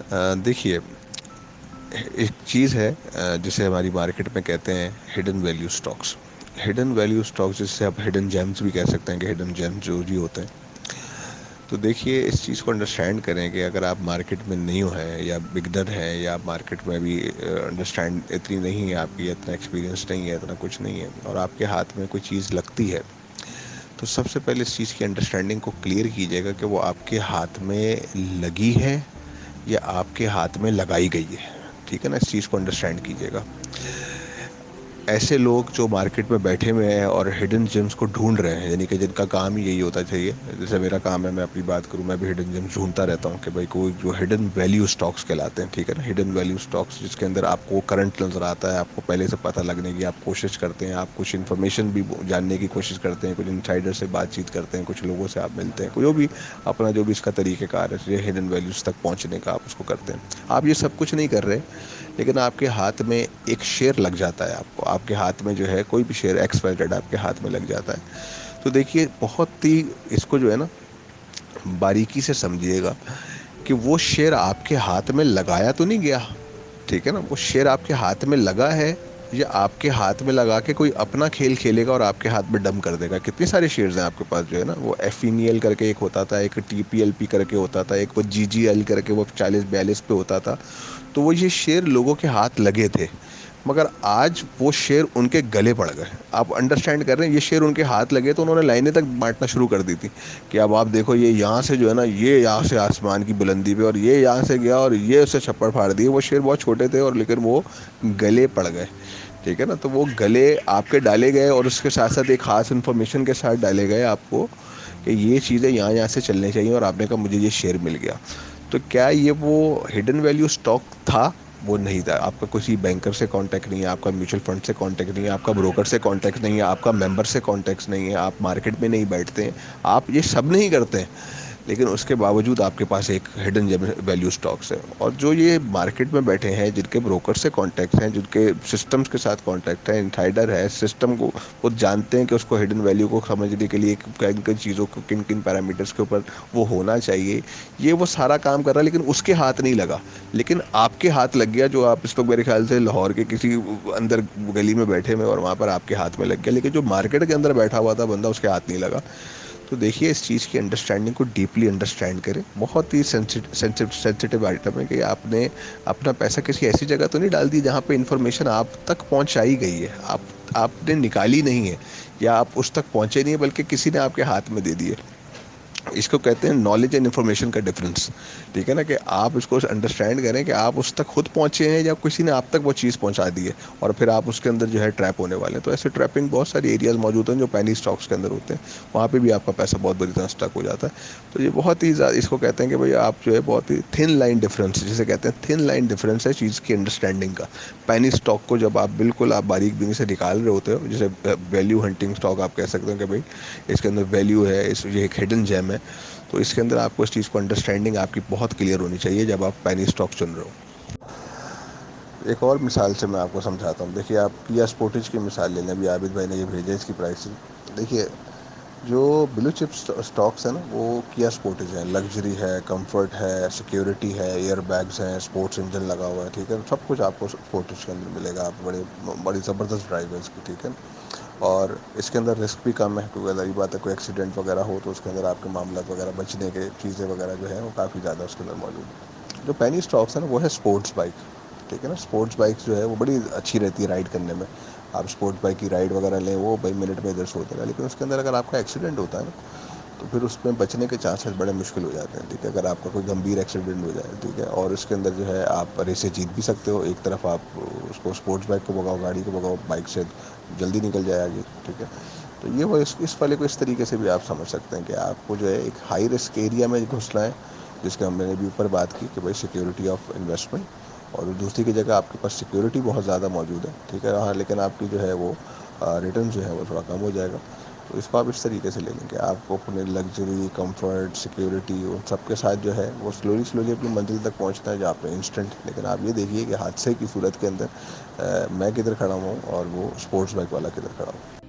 देखिए, एक चीज़ है जिसे हमारी मार्केट में कहते हैं hidden value stocks. Hidden value stocks जिससे आप हिडन जेम्स भी कह सकते हैं कि हिडन जेम्स जो भी होते हैं। तो देखिए, इस चीज़ को अंडरस्टैंड करें कि अगर आप मार्केट में न्यू हैं या बिगनर हैं या आप मार्केट में अभी अंडरस्टैंड इतनी नहीं है आपकी, इतना एक्सपीरियंस नहीं है, इतना कुछ नहीं है और आपके हाथ में कोई चीज़ लगती है, तो सबसे पहले इस चीज़ की अंडरस्टैंडिंग को क्लियर कीजिएगा कि वो आपके हाथ में लगी है या आपके हाथ में लगाई गई है। ठीक है ना, इस चीज़ को अंडरस्टैंड कीजिएगा। ऐसे लोग जो मार्केट में बैठे हुए हैं और हिडन जेम्स को ढूंढ रहे हैं, यानी कि जिनका काम ही यही होता चाहिए, जैसे मेरा काम है, मैं अपनी बात करूं, मैं भी हिडन जेम्स ढूंढता रहता हूं कि भाई कोई जो हिडन वैल्यू स्टॉक्स कहलाते हैं। ठीक है ना, हिडन वैल्यू स्टॉक्स जिसके अंदर आपको करंट नजर आता है, आपको पहले से पता लगने की आप कोशिश करते हैं, आप कुछ इन्फॉर्मेशन भी जानने की कोशिश करते हैं, कुछ इनसाइडर से बातचीत करते हैं, कुछ लोगों से आप मिलते हैं, जो भी अपना जो भी इसका तरीक़ेकार है हिडन वैल्यूज तक पहुँचने का, आप उसको करते हैं। आप ये सब कुछ नहीं कर रहे, लेकिन आपके हाथ में एक शेयर लग जाता है, आपको आपके हाथ में जो है कोई भी शेयर एक्सपायर्ड आपके हाथ में लग जाता है। तो देखिए, बहुत ही इसको जो है ना बारीकी से समझिएगा कि वो शेयर आपके हाथ में लगाया तो नहीं गया। ठीक है ना, वो शेयर आपके हाथ में लगा है या आपके हाथ में लगा के कोई अपना खेल खेलेगा और आपके हाथ में डम कर देगा। कितने सारे शेयर्स हैं आपके पास जो है ना, वो एफिनियल करके एक होता था, एक टीपीएलपी करके होता था, एक वो जीजीएल करके वो 40-42 पे होता था। तो वो ये शेयर लोगों के हाथ लगे थे, मगर आज वो शेर उनके गले पड़ गए। आप अंडरस्टैंड कर रहे हैं, ये शेर उनके हाथ लगे तो उन्होंने लाइनें तक बांटना शुरू कर दी थी कि अब आप देखो, ये यहाँ से जो है ना, ये यहाँ से आसमान की बुलंदी पे और ये यहाँ से गया और ये उससे छप्पड़ फाड़ दिए। वो शेर बहुत छोटे थे और लेकिन वो गले पड़ गए। ठीक है ना, तो वो गले आपके डाले गए और उसके साथ साथ एक खास इन्फॉर्मेशन के साथ डाले गए आपको कि ये चीज़ें यहाँ यहाँ से चलनी चाहिए और आपने कहा मुझे ये शेयर मिल गया। तो क्या ये वो हिडन वैल्यू स्टॉक था? वो नहीं था। आपका किसी बैंकर से कांटेक्ट नहीं है, आपका म्यूचुअल फंड से कांटेक्ट नहीं है, आपका ब्रोकर से कांटेक्ट नहीं है, आपका मेंबर से कांटेक्ट नहीं है, आप मार्केट में नहीं बैठते हैं, आप ये सब नहीं करते हैं, लेकिन उसके बावजूद आपके पास एक हिडन वैल्यू स्टॉक्स है। और जो ये मार्केट में बैठे हैं, जिनके ब्रोकर से कॉन्टैक्ट हैं, जिनके सिस्टम्स के साथ कॉन्टैक्ट है, इनसाइडर है सिस्टम को, वो जानते हैं कि उसको हिडन वैल्यू को समझने के लिए किन किन चीज़ों को, किन किन पैरामीटर्स के ऊपर वो होना चाहिए, ये वो सारा काम कर रहा है, लेकिन उसके हाथ नहीं लगा, लेकिन आपके हाथ लग गया। जो आप इस वक्त मेरे ख्याल से लाहौर के किसी अंदर गली में बैठे हुए और वहाँ पर आपके हाथ में लग गया, लेकिन जो मार्केट के अंदर बैठा हुआ था बंदा, उसके हाथ नहीं लगा। तो देखिए, इस चीज़ की अंडरस्टैंडिंग को डीपली अंडरस्टैंड करें। बहुत ही सेंसिटिव आइटम है कि आपने अपना पैसा किसी ऐसी जगह तो नहीं डाल दी जहाँ पे इन्फॉर्मेशन आप तक पहुँचाई गई है, आपने निकाली नहीं है या आप उस तक पहुँचे नहीं है, बल्कि किसी ने आपके हाथ में दे दी है। इसको कहते हैं नॉलेज एंड इन्फॉर्मेशन का डिफरेंस। ठीक है ना, कि आप इसको अंडरस्टैंड करें कि आप उस तक खुद पहुंचे हैं या किसी ने आप तक वो चीज़ पहुंचा दी है और फिर आप उसके अंदर जो है ट्रैप होने वाले हैं। तो ऐसे ट्रैपिंग बहुत सारी एरियाज मौजूद हैं जो पैनी स्टॉक्स के अंदर होते हैं, वहाँ पे भी आपका पैसा बहुत बुरी तरह स्टक हो जाता है। तो ये बहुत ही इसको कहते हैं कि भाई आप जो है बहुत ही थिन लाइन डिफरेंस, जिसे कहते हैं थिन लाइन डिफरेंस है चीज़ की अंडरस्टैंडिंग का। पैनी स्टॉक को जब आप बिल्कुल आप बारीक बीनी से निकाल रहे होते हो, जैसे वैल्यू हंटिंग स्टॉक आप कह सकते हो कि भाई इसके अंदर वैल्यू है, इस ये एक हिडन जेम है, तो इसके अंदर आपको इस चीज़ को अंडरस्टैंडिंग आपकी बहुत क्लियर होनी चाहिए जब आप पैनी स्टॉक चुन रहे हो। एक और मिसाल से मैं आपको समझाता हूँ। देखिए, आप किया स्पोर्टेज की मिसाल ले लें, अभी आबिद भाई ने ये भेजा इसकी प्राइसिंग। देखिए, जो ब्लू चिप स्टॉक्स है ना, वो किया स्पोर्टेज है, लग्जरी है, कंफर्ट है, सिक्योरिटी है, एयर बैग्स हैं, स्पोर्ट्स इंजन लगा हुआ है। ठीक है, सब कुछ आपको स्पोर्टेज के अंदर मिलेगा, आप बड़ी ज़बरदस्त ड्राइव है इसकी। ठीक है, और इसके अंदर रिस्क भी कम है, क्योंकि अगर बात है कोई एक्सीडेंट वगैरह हो तो उसके अंदर आपके मामला वगैरह बचने के चीज़ें वगैरह जो है वो काफ़ी ज़्यादा उसके अंदर मौजूद है। जो पैनी स्टॉक्स है ना, वो है स्पोर्ट्स बाइक। ठीक है ना, स्पोर्ट्स बाइक जो है वो बड़ी अच्छी रहती है राइड करने में। आप स्पोर्ट्स बाइक की राइड वगैरह लें, वो भाई मिनट में इधर से होता है, लेकिन उसके अंदर अगर आपका एक्सीडेंट होता है ना, तो फिर उसमें बचने के चांसेस बड़े मुश्किल हो जाते हैं। ठीक है, अगर आपका कोई गंभीर एक्सीडेंट हो जाए, ठीक है, और इसके अंदर जो है आप रेसे जीत भी सकते हो। एक तरफ आप उसको स्पोर्ट्स बाइक को भगाओ, गाड़ी को भगाओ, बाइक से जल्दी निकल जाए आगे। ठीक है, तो ये वो इस वाले को इस तरीके से भी आप समझ सकते हैं कि आपको जो है एक हाई रिस्क एरिया में घुसना है, जिसके हमने भी ऊपर बात की कि भाई सिक्योरिटी ऑफ इन्वेस्टमेंट, और दूसरी की जगह आपके पास सिक्योरिटी बहुत ज़्यादा मौजूद है। ठीक है, हाँ, लेकिन आपकी जो है वो रिटर्न जो है वो थोड़ा कम हो जाएगा। तो इसको आप इस तरीके से ले लेंगे, आपको अपने लग्जरी, कंफर्ट, सिक्योरिटी उन सब के साथ जो है वो स्लोली स्लोली अपनी मंजिल तक पहुंचना है जहाँ पे इंस्टेंट। लेकिन आप ये देखिए कि हादसे की सूरत के अंदर मैं किधर खड़ा हूँ और वो स्पोर्ट्स बाइक वाला किधर खड़ा हूँ।